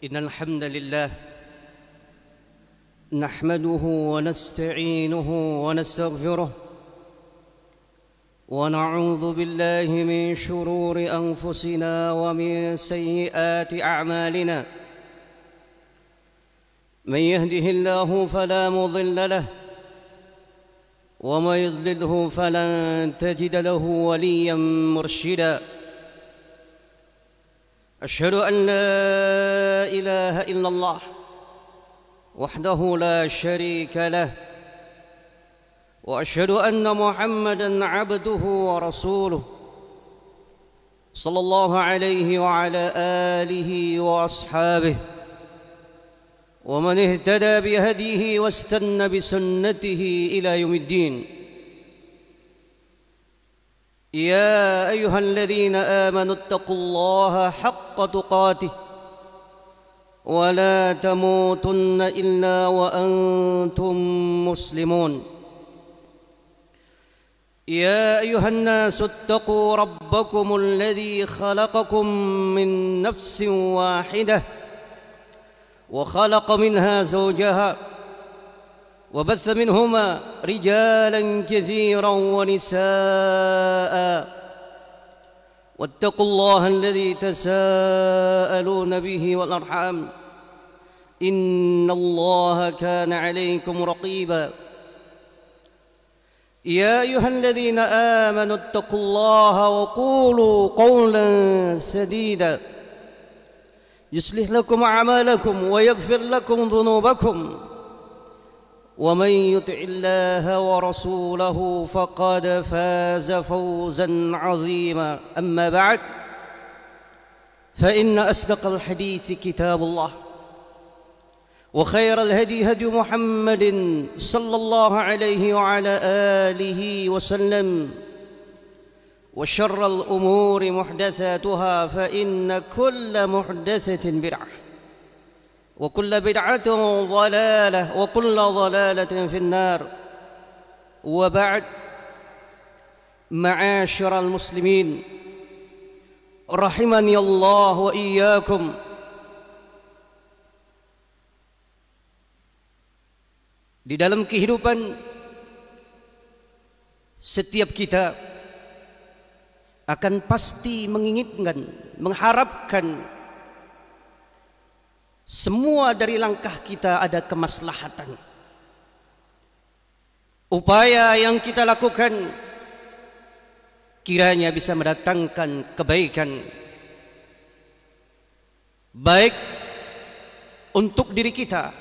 إن الحمد لله نحمده ونستعينه ونستغفره ونعوذ بالله من شرور أنفسنا ومن سيئات أعمالنا من يهده الله فلا مضل له ومن يضلله فلن تجد له وليا مرشدا أشهد أن لا إله إلا الله وحده لا شريك له وأشهد أن محمدا عبده ورسوله صلى الله عليه وعلى آله وأصحابه ومن اهتدى بهديه واستنى بسنته إلى يوم الدين. يا أيها الذين آمنوا اتقوا الله حق تقاته ولا تموتن إلا وأنتم مسلمون. يا أيها الناس اتقوا ربكم الذي خلقكم من نفس واحدة وخلق منها زوجها وبث منهما رجالا كثيرا ونساء واتقوا الله الذي تساءلون به والأرحام إن الله كان عليكم رقيبا. يا أيها الذين آمنوا اتقوا الله وقولوا قولا سديدا يصلح لكم أعمالكم ويغفر لكم ذنوبكم ومن يطع الله ورسوله فقد فاز فوزا عظيما. أما بعد فإن أصدق الحديث كتاب الله وخير الهدي هدي محمد صلى الله عليه وعلى آله وسلم وشر الأمور محدثاتها فإن كل محدثة بدعة وكل بدعة ضلالة وكل ضلالة في النار. وبعد، معاشر المسلمين رحمني الله وإياكم. Di dalam kehidupan setiap kita akan pasti menginginkan, mengharapkan semua dari langkah kita ada kemaslahatan. Upaya yang kita lakukan kiranya bisa mendatangkan kebaikan, baik untuk diri kita,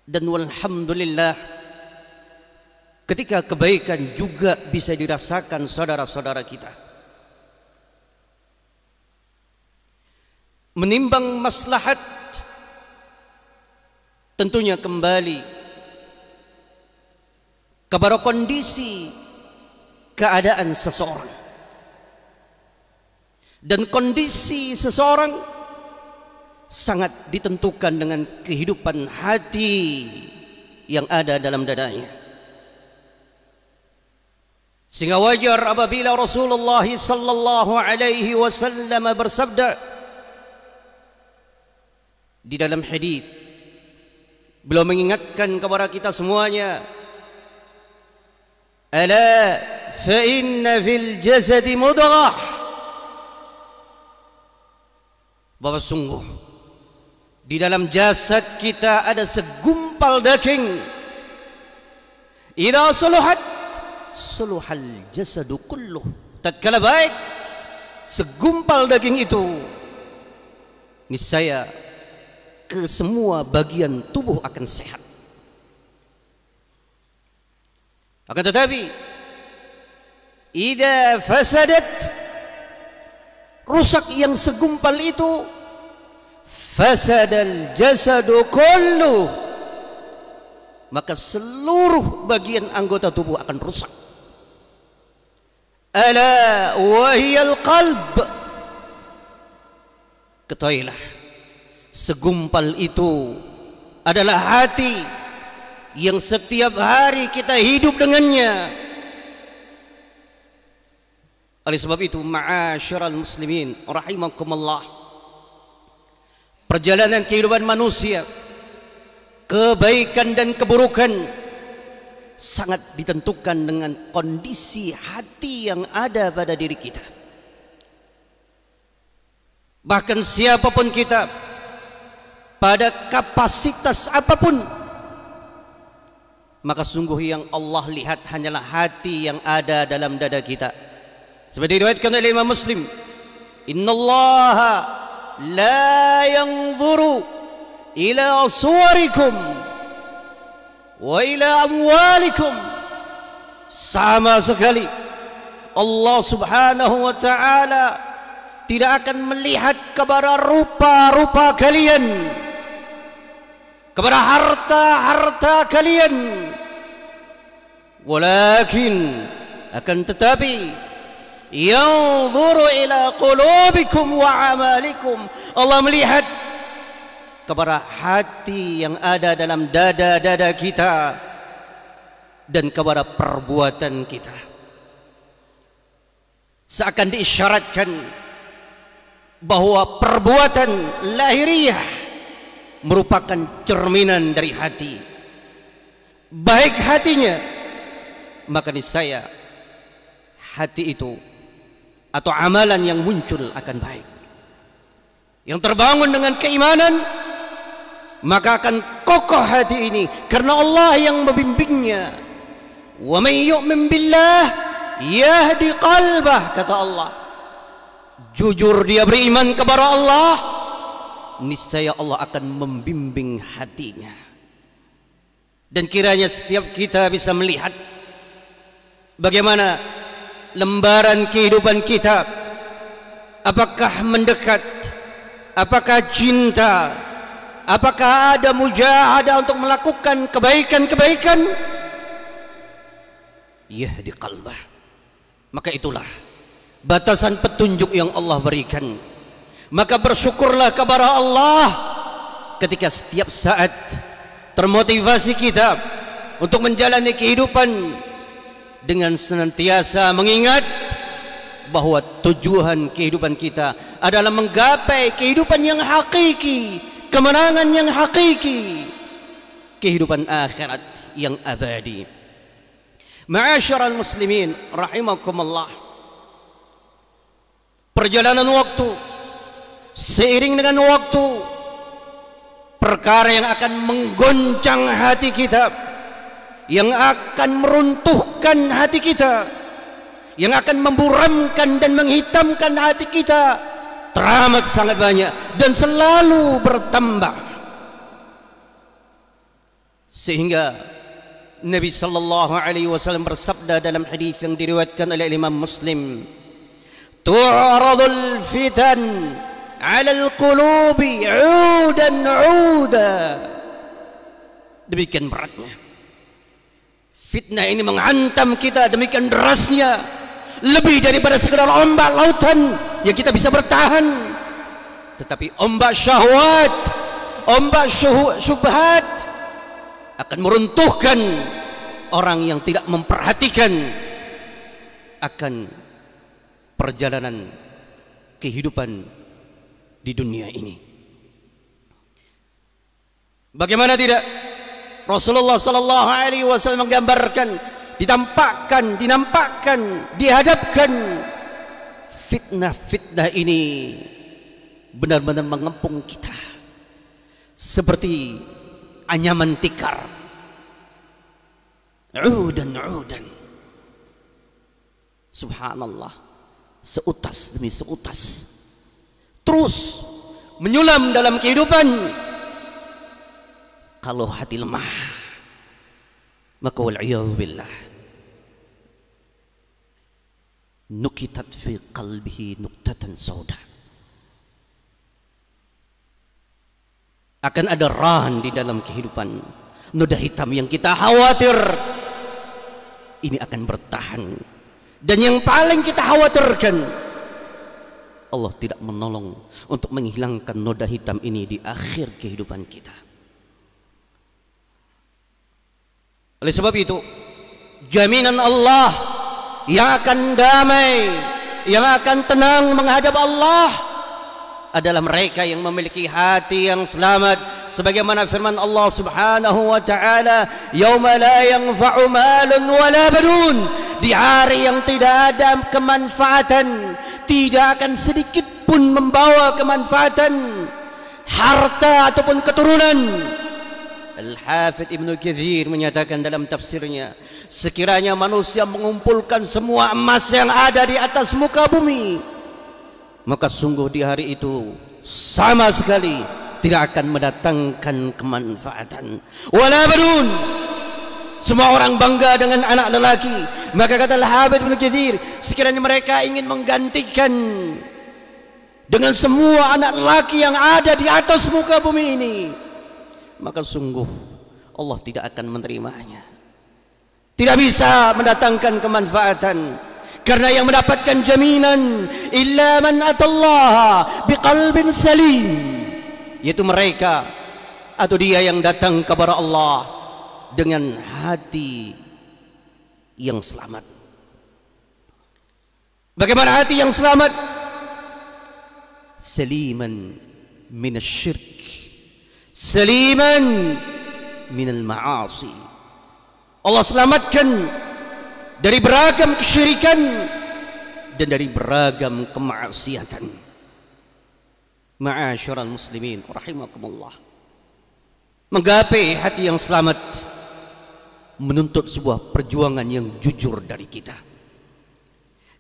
dan walhamdulillah ketika kebaikan juga bisa dirasakan saudara-saudara kita. Menimbang maslahat tentunya kembali kepada kondisi keadaan seseorang, dan kondisi seseorang sangat ditentukan dengan kehidupan hati yang ada dalam dadanya. Sehingga wajar apabila Rasulullah sallallahu alaihi wasallam bersabda di dalam hadis, beliau mengingatkan kepada kita semuanya, ala fa inna fil jasadi mudghah, bahwa sungguh di dalam jasad kita ada segumpal daging, idza suluhat suluhal jasadu kulluh, tatkala baik segumpal daging itu, niscaya ke semua bagian tubuh akan sehat. Akan tetapi idza fasadat, rusak yang segumpal itu, fasadal jasadu kullu, maka seluruh bagian anggota tubuh akan rusak. Ala wahiyal qalb, ketahuilah segumpal itu adalah hati yang setiap hari kita hidup dengannya. Oleh sebab itu, ma'asyiral muslimin rahimakumullah, perjalanan kehidupan manusia, kebaikan dan keburukan sangat ditentukan dengan kondisi hati yang ada pada diri kita. Bahkan siapapun kita, pada kapasitas apapun, maka sungguh yang Allah lihat hanyalah hati yang ada dalam dada kita. Seperti diriwayatkan oleh Imam Muslim, innallaha la yanzuru ila suwarikum wa ila amwalikum. Sama sekali Allah subhanahu wa ta'ala tidak akan melihat kepada rupa-rupa kalian, kepada harta-harta kalian, walakin akan tetapi yanzuru ila qulubikum wa amalikum. Allah melihat kepada hati yang ada dalam dada-dada kita dan kepada perbuatan kita. Seakan diisyaratkan bahwa perbuatan lahiriah merupakan cerminan dari hati. Baik hatinya, maka niscaya hati itu atau amalan yang muncul akan baik. Yang terbangun dengan keimanan, maka akan kokoh hati ini karena Allah yang membimbingnya. Wa may yu'min billah yahdi qalbah, kata Allah. Jujur dia beriman kepada Allah, niscaya Allah akan membimbing hatinya. Dan kiranya setiap kita bisa melihat bagaimana lembaran kehidupan kita, apakah mendekat, apakah cinta, apakah ada mujahadah untuk melakukan kebaikan-kebaikan. Yahdi qalbah. Maka itulah batasan petunjuk yang Allah berikan. Maka bersyukurlah kepada Allah ketika setiap saat termotivasi kita untuk menjalani kehidupan dengan senantiasa mengingat bahwa tujuan kehidupan kita adalah menggapai kehidupan yang hakiki, kemenangan yang hakiki, kehidupan akhirat yang abadi. Ma'asyiral muslimin rahimakumullah, perjalanan waktu, seiring dengan waktu, perkara yang akan menggoncang hati kita, yang akan meruntuhkan hati kita, yang akan memburamkan dan menghitamkan hati kita, teramat sangat banyak dan selalu bertambah. Sehingga Nabi sallallahu alaihi wasallam bersabda dalam hadis yang diriwayatkan oleh Imam Muslim, tu'radul fitan 'ala al-qulubi 'udan 'uda. Demikian beratnya fitnah ini menghantam kita, demikian derasnya, lebih daripada sekedar ombak lautan yang kita bisa bertahan, tetapi ombak syahwat, ombak syubhat akan meruntuhkan orang yang tidak memperhatikan akan perjalanan kehidupan di dunia ini. Bagaimana tidak Rasulullah sallallahu alaihi wasallam menggambarkan, dinampakkan, dihadapkan fitnah-fitnah ini benar-benar mengepung kita seperti anyaman tikar, udan. Subhanallah, seutas demi seutas terus menyulam dalam kehidupan. Kalau hati lemah, maka wal'iyadzubillah, nukitat fi qalbihi nuktatan sauda. Akan ada rahan di dalam kehidupan, noda hitam yang kita khawatir ini akan bertahan. Dan yang paling kita khawatirkan, Allah tidak menolong untuk menghilangkan noda hitam ini di akhir kehidupan kita. Oleh sebab itu, jaminan Allah yang akan damai, yang akan tenang menghadap Allah adalah mereka yang memiliki hati yang selamat, sebagaimana firman Allah Subhanahu wa taala, yauma la yanfa'u malun wala banun, di hari yang tidak ada kemanfaatan, tidak akan sedikit pun membawa kemanfaatan harta ataupun keturunan. Al-Hafidh Ibnu Katsir menyatakan dalam tafsirnya, sekiranya manusia mengumpulkan semua emas yang ada di atas muka bumi, maka sungguh di hari itu sama sekali tidak akan mendatangkan kemanfaatan. Wala banun, semua orang bangga dengan anak lelaki. Maka kata Al-Hafidh Ibnu Katsir, sekiranya mereka ingin menggantikan dengan semua anak lelaki yang ada di atas muka bumi ini, maka sungguh Allah tidak akan menerimanya. Tidak bisa mendatangkan kemanfaatan. Karena yang mendapatkan jaminan illa man atallaha biqalbin salim, yaitu mereka atau dia yang datang kepada Allah dengan hati yang selamat. Bagaimana hati yang selamat? Saliman minasyirk, saliman minal ma'asi. Allah selamatkan dari beragam kesyirikan dan dari beragam kemaksiatan. Ma'asyiral muslimin rahimakumullah, menggapai hati yang selamat menuntut sebuah perjuangan yang jujur dari kita.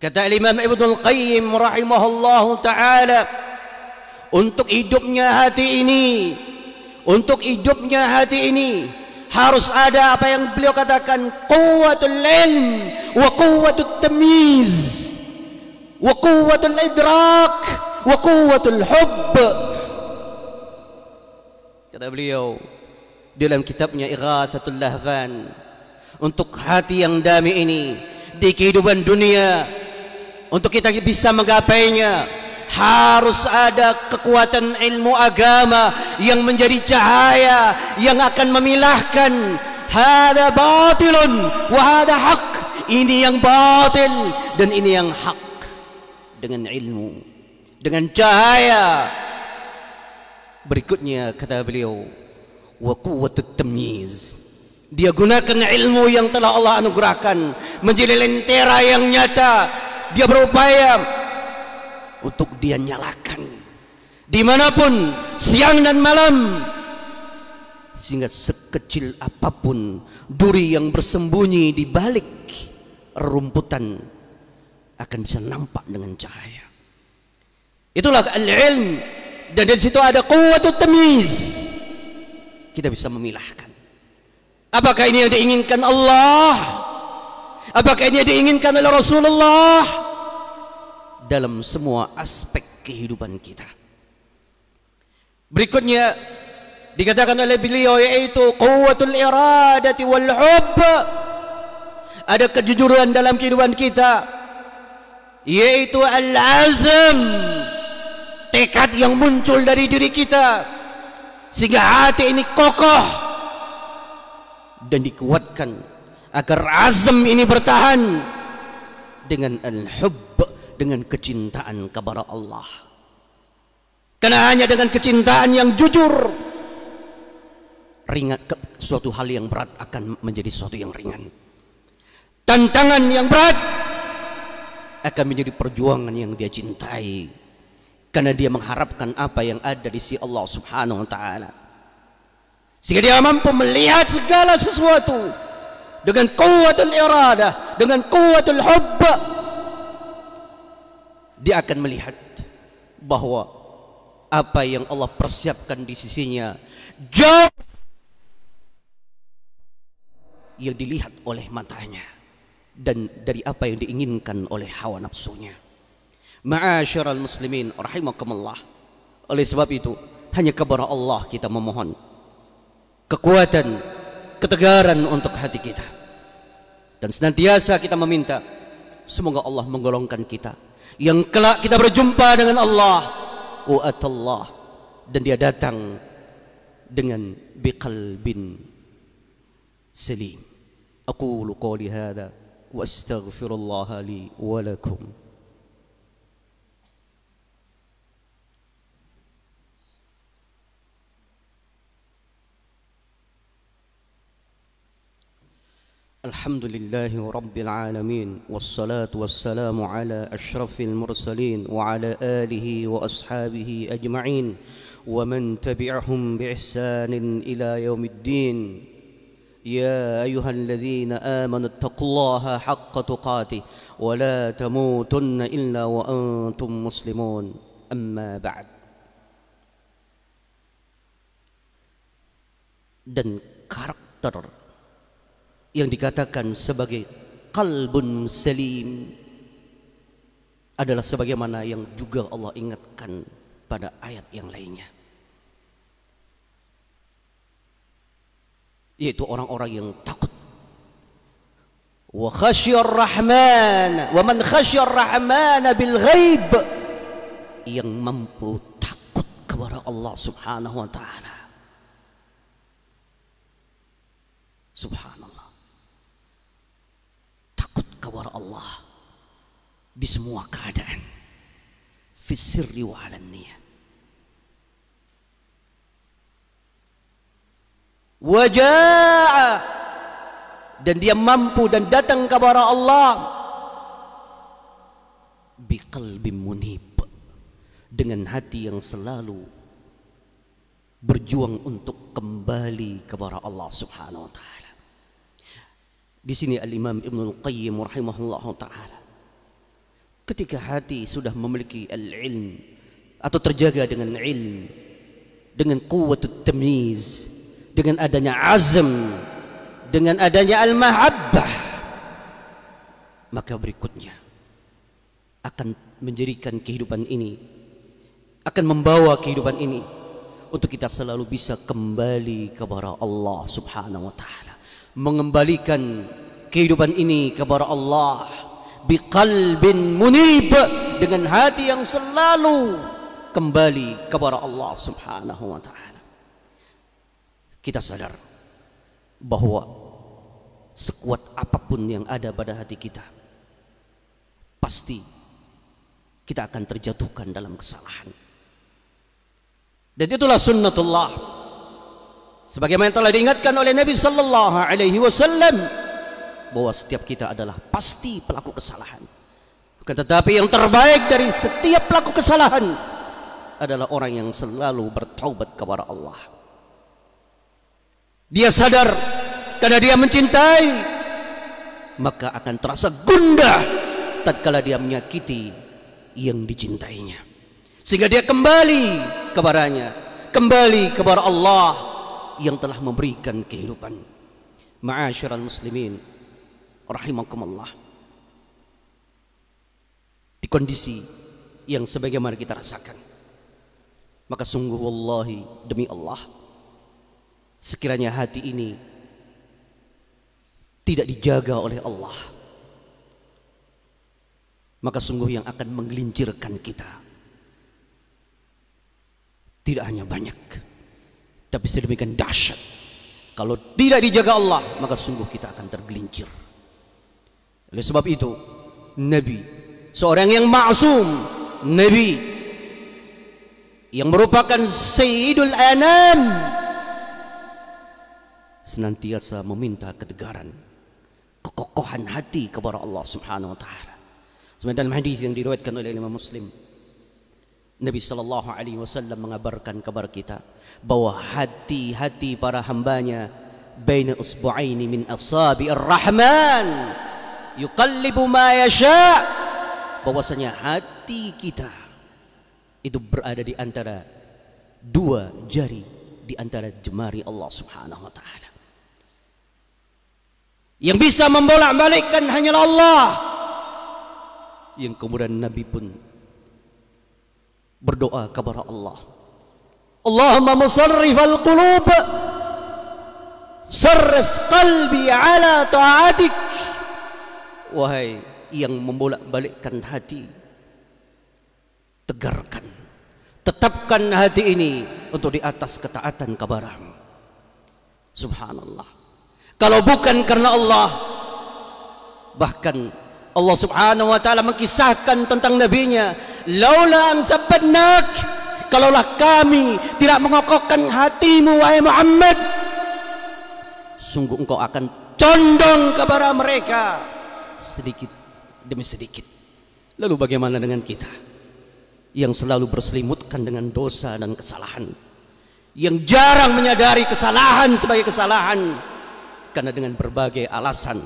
Kata Imam Ibnul Qayyim rahimahullahu taala, untuk hidupnya hati ini, untuk hidupnya hati ini harus ada apa yang beliau katakan, quwwatul ilm wa quwwatul tamyiz wa quwwatul idrak wa quwwatul hubb. Kata beliau dalam kitabnya Ighathatul Lahfan, untuk hati yang damai ini di kehidupan dunia, untuk kita bisa menggapainya, harus ada kekuatan ilmu agama yang menjadi cahaya yang akan memilahkan hada batilun wa hada haq, ini yang batil dan ini yang hak, dengan ilmu, dengan cahaya. Berikutnya kata beliau, wa quwwatut tamyiz, dia gunakan ilmu yang telah Allah anugerahkan menjadi lentera yang nyata. Dia berupaya untuk dia nyalakan dimanapun, siang dan malam, sehingga sekecil apapun duri yang bersembunyi di balik rumputan akan bisa nampak dengan cahaya. Itulah al-ilm, dan dari situ ada quwwatut tamyiz. Kita bisa memilahkan apakah ini yang diinginkan Allah, apakah ini yang diinginkan oleh Rasulullah dalam semua aspek kehidupan kita. Berikutnya dikatakan oleh beliau, yaitu quwwatul iradati wal hubb. Ada kejujuran dalam kehidupan kita, yaitu al-azm, tekad yang muncul dari diri kita, sehingga hati ini kokoh dan dikuatkan agar azam ini bertahan dengan al-hubb, dengan kecintaan kepada Allah. Karena hanya dengan kecintaan yang jujur, ringan, suatu hal yang berat akan menjadi suatu yang ringan. Tantangan yang berat akan menjadi perjuangan yang dia cintai, karena dia mengharapkan apa yang ada di sisi Allah Subhanahu wa taala. Sehingga dia mampu melihat segala sesuatu dengan quwwatul iradah, dengan quwwatul hubb. Dia akan melihat bahwa apa yang Allah persiapkan di sisinya jauh yang dilihat oleh matanya dan dari apa yang diinginkan oleh hawa nafsunya. Ma'asyiral muslimin rahimakumullah, oleh sebab itu hanya kepada Allah kita memohon kekuatan, ketegaran untuk hati kita, dan senantiasa kita meminta semoga Allah menggolongkan kita yang kelak kita berjumpa dengan Allah wa atallah, dan dia datang dengan biqalbin salim. Aqulu qawli hadha wa astaghfirullah li wa lakum. Alhamdulillahi Rabbil Alamin, wassalatu wassalamu ala ashrafil mursalin wa ala alihi wa ashabihi ajma'in wa man tabi'ahum bi ihsanin ila yaumiddin. Ya ayyuhalladzina amanu taqullaha haqqa tuqatih wa la tamutunna illa wa antum muslimun. Amma ba'd. Dan karakter yang dikatakan sebagai qalbun salim adalah sebagaimana yang juga Allah ingatkan pada ayat yang lainnya, yaitu orang-orang yang takut. Wa khasyar rahman, wa man khasyar rahman bil ghaib, yang mampu takut kepada Allah Subhanahu wa taala. Subhanallah, kepada Allah di semua keadaan, fis sirri wa alaniyah. Wajaa, dan dia mampu dan datang kepada Allah biqalbin munib, dengan hati yang selalu berjuang untuk kembali kepada Allah Subhanahu wa taala. Di sini Al-Imam Ibnul Qayyim rahimahullah ta'ala, ketika hati sudah memiliki al-ilm atau terjaga dengan ilm, dengan quwwatut tamyiz, dengan adanya azm, dengan adanya al-mahabbah, maka berikutnya akan menjadikan kehidupan ini, akan membawa kehidupan ini untuk kita selalu bisa kembali kepada Allah Subhanahu wa ta'ala, mengembalikan kehidupan ini kepada Allah biqalbin munib, dengan hati yang selalu kembali kepada Allah Subhanahu wa taala. Kita sadar bahwa sekuat apapun yang ada pada hati kita, pasti kita akan terjatuhkan dalam kesalahan. Dan itulah sunnatullah, sebagaimana telah diingatkan oleh Nabi sallallahu alaihi wasallam, bahwa setiap kita adalah pasti pelaku kesalahan. Bukan, tetapi yang terbaik dari setiap pelaku kesalahan adalah orang yang selalu bertaubat kepada Allah. Dia sadar karena dia mencintai, maka akan terasa gundah tatkala dia menyakiti yang dicintainya, sehingga dia kembali kepadanya, kembali kepada Allah yang telah memberikan kehidupan. Ma'asyiral muslimin rahimakumullah, di kondisi yang sebagaimana kita rasakan, maka sungguh wallahi, demi Allah, sekiranya hati ini tidak dijaga oleh Allah, maka sungguh yang akan menggelincirkan kita tidak hanya banyak, tapi sedemikian dahsyat. Kalau tidak dijaga Allah, maka sungguh kita akan tergelincir. Oleh sebab itu, Nabi, seorang yang ma'sum, Nabi yang merupakan Sayyidul Anam, senantiasa meminta ketegaran, kekokohan hati kepada Allah Subhanahu wa taala. Sebenarnya dalam hadis yang diriwayatkan oleh Imam Muslim, Nabi sallallahu alaihi wasallam mengabarkan kepada kita bahwa hati-hati para hambanya baina usbu'aini min asabi'ir rahman yuqallibu ma yasha, bahwasanya hati kita itu berada di antara dua jari di antara jemari Allah Subhanahu wa taala. Yang bisa membolak-balikkan hanyalah Allah. Yang kemudian Nabi pun berdoa kepada Allah, Allahumma musarrifal qulub, sarrif qalbi ala ta'atik. Wahai yang membolak-balikkan hati, tegarkan, tetapkan hati ini untuk di atas ketaatan kepadamu. Subhanallah, kalau bukan karena Allah, bahkan Allah Subhanahu wa taala mengisahkan tentang nabinya, laula an tsabatnak, kalaulah kami tidak mengokohkan hatimu wahai Muhammad, sungguh engkau akan condong kepada mereka sedikit demi sedikit. Lalu bagaimana dengan kita yang selalu berselimutkan dengan dosa dan kesalahan, yang jarang menyadari kesalahan sebagai kesalahan karena dengan berbagai alasan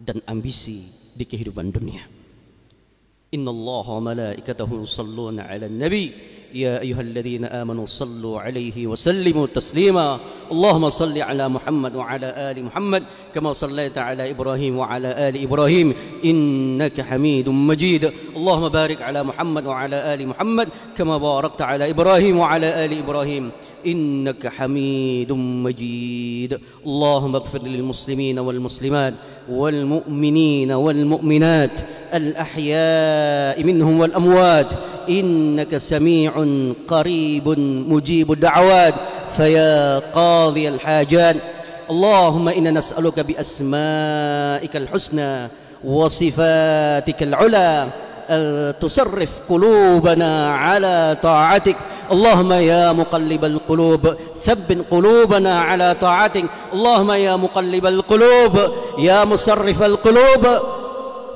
dan ambisi di kehidupan dunia. Innallaha wa malaikatahu yusholluna 'alan nabi ya ayyuhalladzina amanu shallu 'alaihi wa sallimu taslima. Allahumma shalli 'ala Muhammad wa 'ala ali Muhammad kama shallaita 'ala Ibrahim wa 'ala ali Ibrahim innaka Hamidum Majid. Allahumma barik 'ala Muhammad wa 'ala ali Muhammad kama barakta 'ala Ibrahim wa 'ala ali Ibrahim innaka Hamidum Majid. Allahumma ighfir lil muslimina wal muslimat wal mu'minina wal mu'minat al ahya'i minhum wal amwat innaka sami'un qaribun mujibud da'awat faya qadhiyal hajat. Allahumma inna nas'aluka bi asma'ikal husna wa sifatikal ula tusarrif qulubana ala ta'atik. Allahumma ya muqallibal qulub thabbit qulubana ala ta'atik. Allahumma ya muqallibal qulub ya musarrifal qulub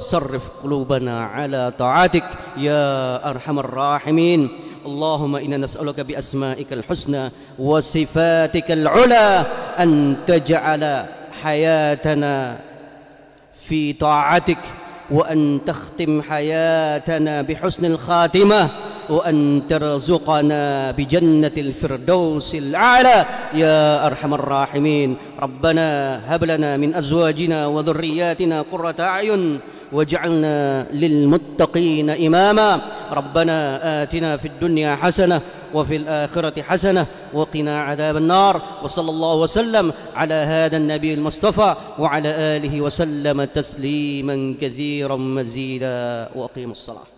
sarrif qulubana ala ta'atik ya arhamar rahimin. Allahumma inna nas'aluka bi asma'ikal husna wa sifatikal ula an taj'ala hayatana fi ta'atik wa an takhtim hayatana bi husnil khatimah وأن ترزقنا بجنة الفردوس الأعلى يا أرحم الراحمين. ربنا هب لنا من أزواجنا وذرياتنا قرة أعين واجعلنا للمتقين إماما. ربنا آتنا في الدنيا حسنة وفي الآخرة حسنة وقنا عذاب النار. وصلى الله وسلم على هذا النبي المصطفى وعلى آله وسلم تسليما كثيرا مزيدا. وأقيموا الصلاة.